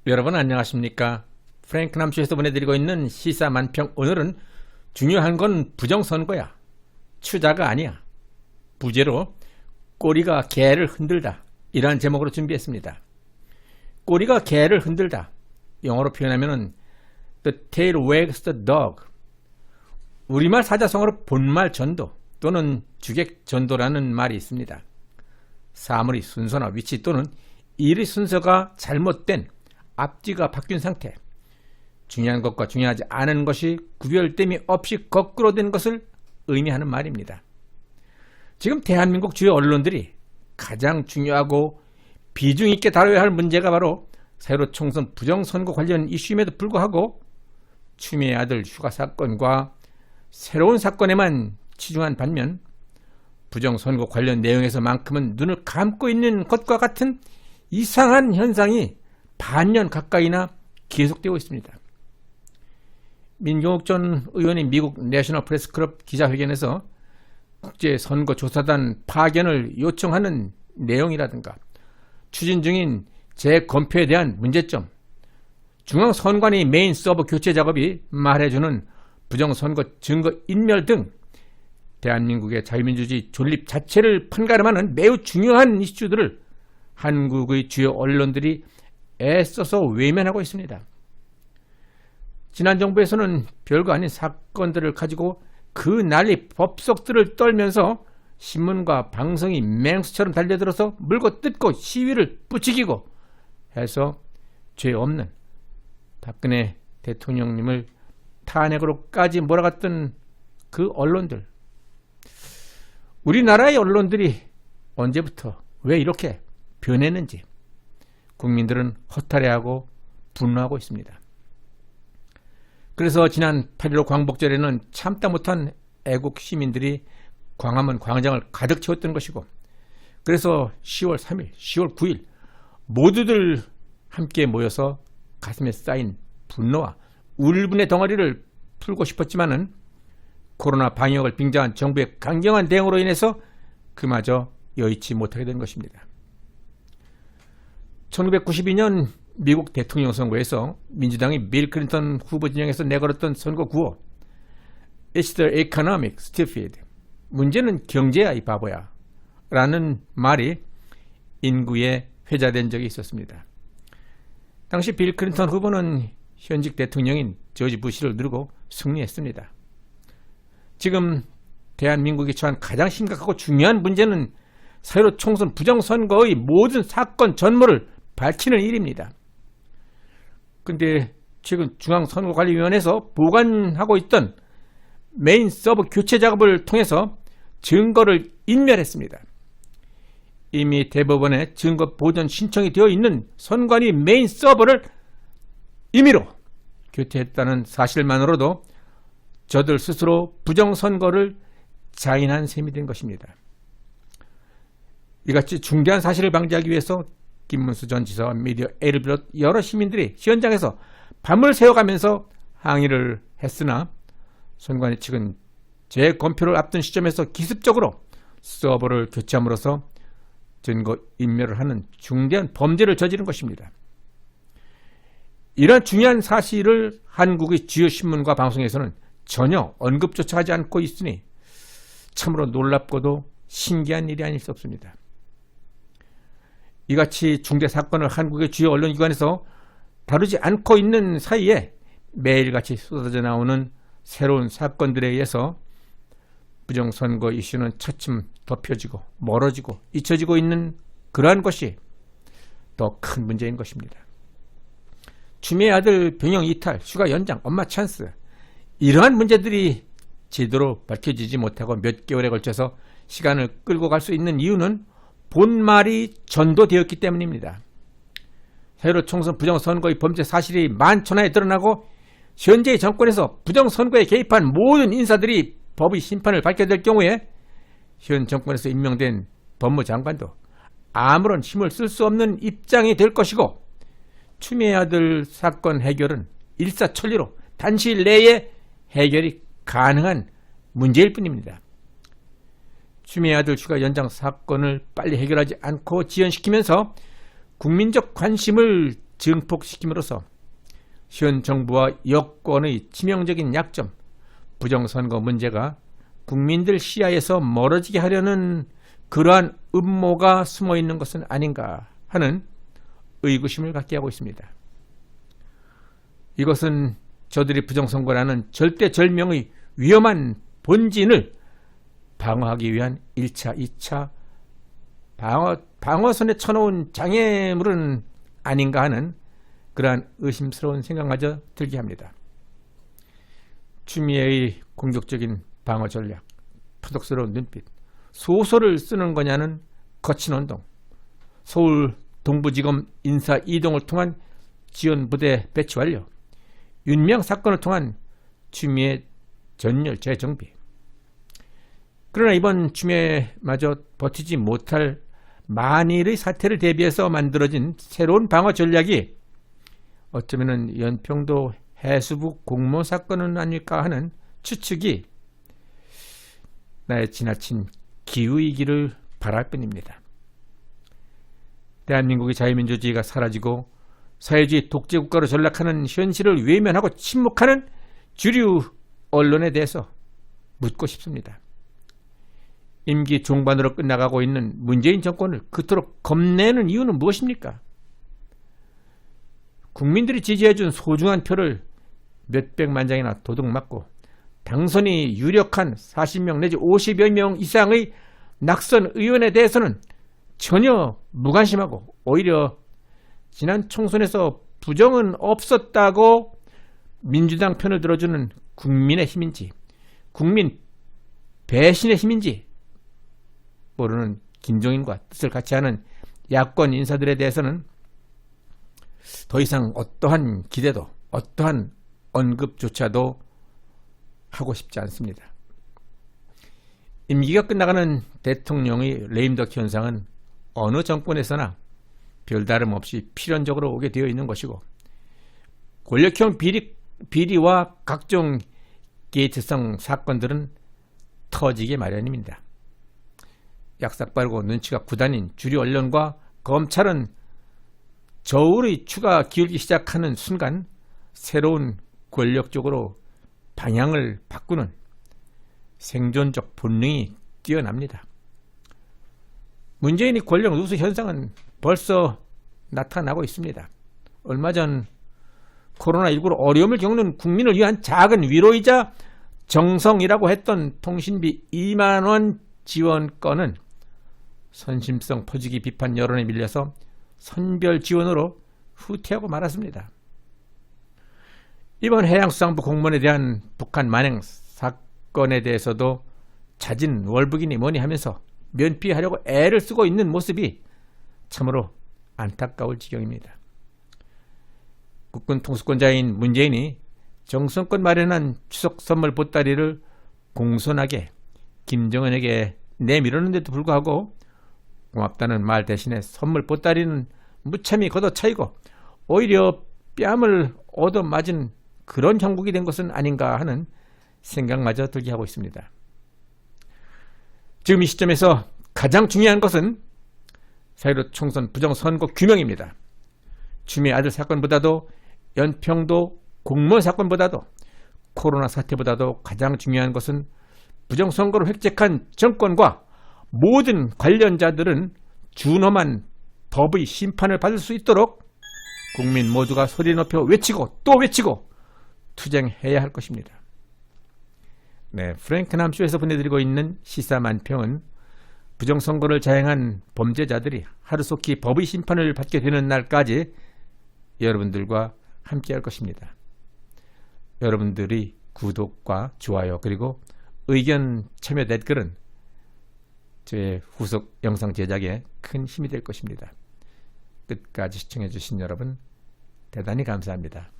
여러분 안녕하십니까? 프랭크 남수에서 보내드리고 있는 시사 만평. 오늘은 중요한 건 부정선거야. 추자가 아니야. 부제로 꼬리가 개를 흔들다, 이러한 제목으로 준비했습니다. 꼬리가 개를 흔들다, 영어로 표현하면 The tail wags the dog. 우리말 사자성어로 본말 전도 또는 주객 전도라는 말이 있습니다. 사물의 순서나 위치 또는 일의 순서가 잘못된, 앞뒤가 바뀐 상태, 중요한 것과 중요하지 않은 것이 구별됨이 없이 거꾸로 된 것을 의미하는 말입니다. 지금 대한민국 주요 언론들이 가장 중요하고 비중 있게 다뤄야 할 문제가 바로 새로 총선 부정선거 관련 이슈임에도 불구하고 추미애 아들 휴가 사건과 새로운 사건에만 치중한 반면 부정선거 관련 내용에서만큼은 눈을 감고 있는 것과 같은 이상한 현상이 반년 가까이나 계속되고 있습니다. 민경욱 전 의원이 미국 내셔널 프레스클럽 기자회견에서 국제선거조사단 파견을 요청하는 내용이라든가 추진 중인 재검표에 대한 문제점, 중앙선관위 메인 서버 교체 작업이 말해주는 부정선거 증거 인멸 등 대한민국의 자유민주주의 존립 자체를 판가름하는 매우 중요한 이슈들을 한국의 주요 언론들이 애써서 외면하고 있습니다. 지난 정부에서는 별거 아닌 사건들을 가지고 그 난리 법석들을 떨면서 신문과 방송이 맹수처럼 달려들어서 물고 뜯고 시위를 부추기고 해서 죄 없는 박근혜 대통령님을 탄핵으로까지 몰아갔던 그 언론들, 우리나라의 언론들이 언제부터 왜 이렇게 변했는지 국민들은 허탈해하고 분노하고 있습니다. 그래서 지난 8.15 광복절에는 참다 못한 애국 시민들이 광화문 광장을 가득 채웠던 것이고, 그래서 10월 3일, 10월 9일 모두들 함께 모여서 가슴에 쌓인 분노와 울분의 덩어리를 풀고 싶었지만은 코로나 방역을 빙자한 정부의 강경한 대응으로 인해서 그마저 여의치 못하게 된 것입니다. 1992년 미국 대통령 선거에서 민주당이 빌 클린턴 후보 진영에서 내걸었던 선거 구호 It's the economic, stupid. 문제는 경제야, 이 바보야 라는 말이 인구에 회자된 적이 있었습니다. 당시 빌 클린턴 후보는 현직 대통령인 조지 부시를 누르고 승리했습니다. 지금 대한민국이 처한 가장 심각하고 중요한 문제는 새로 총선 부정선거의 모든 사건 전모를 밝히는 일입니다. 그런데 최근 중앙선거관리위원회에서 보관하고 있던 메인 서버 교체 작업을 통해서 증거를 인멸했습니다. 이미 대법원에 증거 보전 신청이 되어 있는 선관위 메인 서버를 임의로 교체했다는 사실만으로도 저들 스스로 부정선거를 자인한 셈이 된 것입니다. 이같이 중대한 사실을 방지하기 위해서 김문수 전 지사와 미디어 A를 비롯 여러 시민들이 현장에서 밤을 새워가면서 항의를 했으나 선관위 측은 재검표를 앞둔 시점에서 기습적으로 서버를 교체함으로써 증거 인멸을 하는 중대한 범죄를 저지른 것입니다. 이러한 중요한 사실을 한국의 주요 신문과 방송에서는 전혀 언급조차 하지 않고 있으니 참으로 놀랍고도 신기한 일이 아닐 수 없습니다. 이같이 중대 사건을 한국의 주요 언론기관에서 다루지 않고 있는 사이에 매일같이 쏟아져 나오는 새로운 사건들에 의해서 부정선거 이슈는 차츰 덮여지고 멀어지고 잊혀지고 있는 그러한 것이 더 큰 문제인 것입니다. 추미애 아들 병영 이탈, 휴가 연장, 엄마 찬스, 이러한 문제들이 제대로 밝혀지지 못하고 몇 개월에 걸쳐서 시간을 끌고 갈 수 있는 이유는 본말이 전도되었기 때문입니다. 새로 총선 부정선거의 범죄 사실이 만천하에 드러나고 현재의 정권에서 부정선거에 개입한 모든 인사들이 법의 심판을 받게 될 경우에 현 정권에서 임명된 법무장관도 아무런 힘을 쓸 수 없는 입장이 될 것이고, 추미애 아들 사건 해결은 일사천리로 단시일 내에 해결이 가능한 문제일 뿐입니다. 추미애 아들 휴가 연장 사건을 빨리 해결하지 않고 지연시키면서 국민적 관심을 증폭시킴으로써 현 정부와 여권의 치명적인 약점, 부정선거 문제가 국민들 시야에서 멀어지게 하려는 그러한 음모가 숨어있는 것은 아닌가 하는 의구심을 갖게 하고 있습니다. 이것은 저들이 부정선거라는 절대절명의 위험한 본진을 방어하기 위한 1차, 2차 방어선에 쳐놓은 장애물은 아닌가 하는 그러한 의심스러운 생각마저 들게 합니다. 추미애의 공격적인 방어 전략, 표독스러운 눈빛, 소설을 쓰는 거냐는 거친 운동, 서울 동부지검 인사 이동을 통한 지원부대 배치 완료, 윤명 사건을 통한 추미애 전열 재정비. 그러나 이번 추미애마저 버티지 못할 만일의 사태를 대비해서 만들어진 새로운 방어 전략이 어쩌면 연평도 해수부 공모 사건은 아닐까 하는 추측이 나의 지나친 기우이기를 바랄 뿐입니다. 대한민국의 자유민주주의가 사라지고 사회주의 독재국가로 전락하는 현실을 외면하고 침묵하는 주류 언론에 대해서 묻고 싶습니다. 임기 종반으로 끝나가고 있는 문재인 정권을 그토록 겁내는 이유는 무엇입니까? 국민들이 지지해준 소중한 표를 몇백만 장이나 도둑맞고 당선이 유력한 40명 내지 50여 명 이상의 낙선 의원에 대해서는 전혀 무관심하고 오히려 지난 총선에서 부정은 없었다고 민주당 편을 들어주는 국민의 힘인지 국민 배신의 힘인지 모르는 김종인과 뜻을 같이 하는 야권 인사들에 대해서는 더 이상 어떠한 기대도 어떠한 언급조차도 하고 싶지 않습니다. 임기가 끝나가는 대통령의 레임덕 현상은 어느 정권에서나 별다름 없이 필연적으로 오게 되어 있는 것이고 권력형 비리와 각종 게이트성 사건들은 터지게 마련입니다. 약삭빠르고 눈치가 구단인 주류 언론과 검찰은 저울의 추가 기울기 시작하는 순간 새로운 권력적으로 방향을 바꾸는 생존적 본능이 뛰어납니다. 문재인이 권력 누수 현상은 벌써 나타나고 있습니다. 얼마 전 코로나19로 어려움을 겪는 국민을 위한 작은 위로이자 정성이라고 했던 통신비 2만원 지원건은 선심성 퍼주기 비판 여론에 밀려서 선별 지원으로 후퇴하고 말았습니다. 이번 해양수산부 공무원에 대한 북한 만행 사건에 대해서도 자진 월북이니 뭐니 하면서 면피하려고 애를 쓰고 있는 모습이 참으로 안타까울 지경입니다. 국군 통수권자인 문재인이 정성껏 마련한 추석 선물 보따리를 공손하게 김정은에게 내밀었는데도 불구하고 고맙다는 말 대신에 선물 보따리는 무참히 걷어차이고 오히려 뺨을 얻어맞은 그런 형국이 된 것은 아닌가 하는 생각마저 들게 하고 있습니다. 지금 이 시점에서 가장 중요한 것은 4.15 총선 부정선거 규명입니다. 추미애 아들 사건보다도 연평도 공무원 사건보다도 코로나 사태보다도 가장 중요한 것은 부정선거로 획책한 정권과 모든 관련자들은 준엄한 법의 심판을 받을 수 있도록 국민 모두가 소리 높여 외치고 또 외치고 투쟁해야 할 것입니다. 네, 프랭크 남쇼에서 보내드리고 있는 시사만평은 부정선거를 자행한 범죄자들이 하루속히 법의 심판을 받게 되는 날까지 여러분들과 함께 할 것입니다. 여러분들이 구독과 좋아요 그리고 의견 참여 댓글은 저의 후속 영상 제작에 큰 힘이 될 것입니다. 끝까지 시청해 주신 여러분 대단히 감사합니다.